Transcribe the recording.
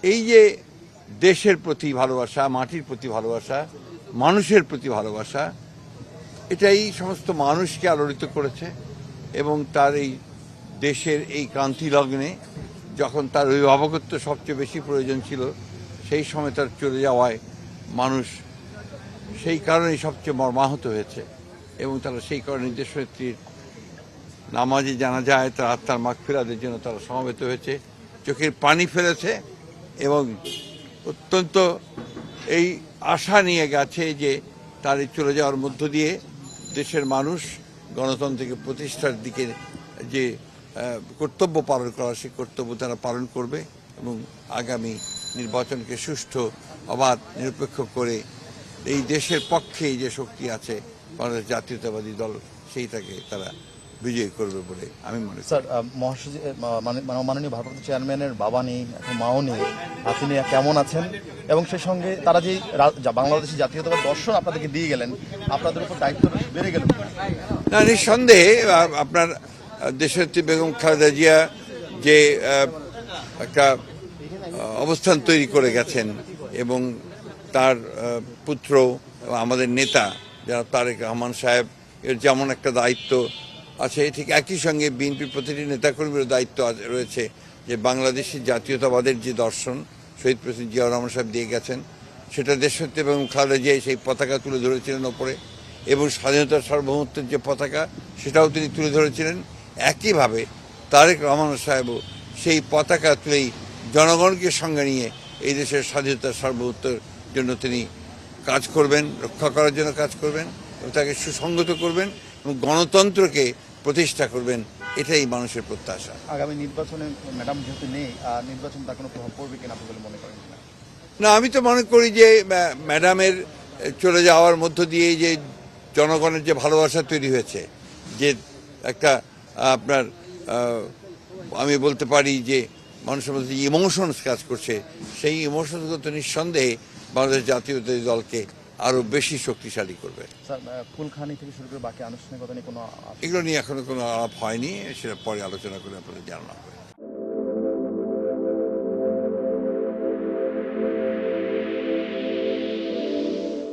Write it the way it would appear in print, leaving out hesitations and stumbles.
এই যে দেশের প্রতি ভালোবাসা, মাটির প্রতি ভালোবাসা, মানুষের প্রতি ভালোবাসা, এটাই সমস্ত মানুষকে আলোড়িত করেছে এবং তার এই দেশের এই ক্রান্তি লগ্নে যখন তার অভিভাবকত্ব সবচেয়ে বেশি প্রয়োজন ছিল, সেই সময় তার চলে যাওয়ায় মানুষ সেই কারণেই সবচেয়ে মর্মাহত হয়েছে এবং তারা সেই কারণে দেশনেত্রীর নামাজে জানা যায় তার আত্মার মাগফিরাতের জন্য তারা সমবেত হয়েছে, চোখের পানি ফেলেছে এবং অত্যন্ত এই আশা নিয়ে গেছে যে তার এই চলে যাওয়ার মধ্য দিয়ে দেশের মানুষ গণতন্ত্রকে প্রতিষ্ঠার দিকে যে কর্তব্য পালন করা সেই কর্তব্য তারা পালন করবে এবং আগামী নির্বাচনকে সুষ্ঠু, অবাধ, নিরপেক্ষ করে এই দেশের পক্ষে যে শক্তি আছে বাংলাদেশ জাতীয়তাবাদী দল সেইটাকে তারা বিজয়ী করবে বলে আমি মনে করি। স্যার, মহাসচিব মাননীয় ভারপ্রাপ্ত চেয়ারম্যানের বাবা নেই, এখন মাও নেই, তিনি কেমন আছেন এবং সেই সঙ্গে তারা যে বাংলাদেশি জাতীয়তাবাদ দর্শন আপনাদেরকে দিয়ে গেলেন, আপনাদের উপর দায়িত্ব বেড়ে গেল না? নিঃসন্দেহে আপনার দেশনেত্রী বেগম খালেদা জিয়া যে একটা অবস্থান তৈরি করে গেছেন এবং তার পুত্র আমাদের নেতা যারা তারেক রহমান সাহেব এর যেমন একটা দায়িত্ব আছে, ঠিক একই সঙ্গে বিএনপির প্রতিটি নেতাকর্মীর দায়িত্ব রয়েছে যে বাংলাদেশি জাতীয়তাবাদের যে দর্শন শহীদ প্রেসিডেন্ট জিয়াউর রহমান সাহেব দিয়ে গেছেন সেটা দেশনেত্রী বেগম খালেদা জিয়া সেই পতাকা তুলে ধরেছিলেন ওপরে এবং স্বাধীনতার সার্বভৌমত্বের যে পতাকা সেটাও তিনি তুলে ধরেছিলেন। একইভাবে তারেক রহমান সাহেবও সেই পতাকা তুলেই জনগণকে সঙ্গে নিয়ে এই দেশের স্বাধীনতার সার্বভৌমত্বের জন্য তিনি কাজ করবেন, রক্ষা করার জন্য কাজ করবেন এবং তাকে সুসংগত করবেন এবং গণতন্ত্রকে প্রতিষ্ঠা করবেন, এটাই মানুষের প্রত্যাশা। আগামী নির্বাচনে ম্যাডাম যেহেতু নেই, নির্বাচন তার কোনো প্রভাব পড়বে কিনা আপনি বলে মনে করেন কিনা? না, আমি তো মনে করি যে ম্যাডামের চলে যাওয়ার মধ্য দিয়ে যে জনগণের যে ভালোবাসা তৈরি হয়েছে, যে একটা আপনার আমি বলতে পারি যে মানুষের মধ্যে যে ইমোশনস কাজ করছে, সেই ইমোশনসগুলো তো নিঃসন্দেহে বাংলাদেশ জাতীয়তাবাদী দলকে আরও বেশি শক্তিশালী করবে। স্যার, কুলখানি থেকে শুরু করে বাকি আনুষ্ঠানিকতা নিয়ে কোনো এগুলো নিয়ে এখনো কোনো আলাপ হয়নি, সেটা পরে আলোচনা করে আপনাদের জানানো হবে।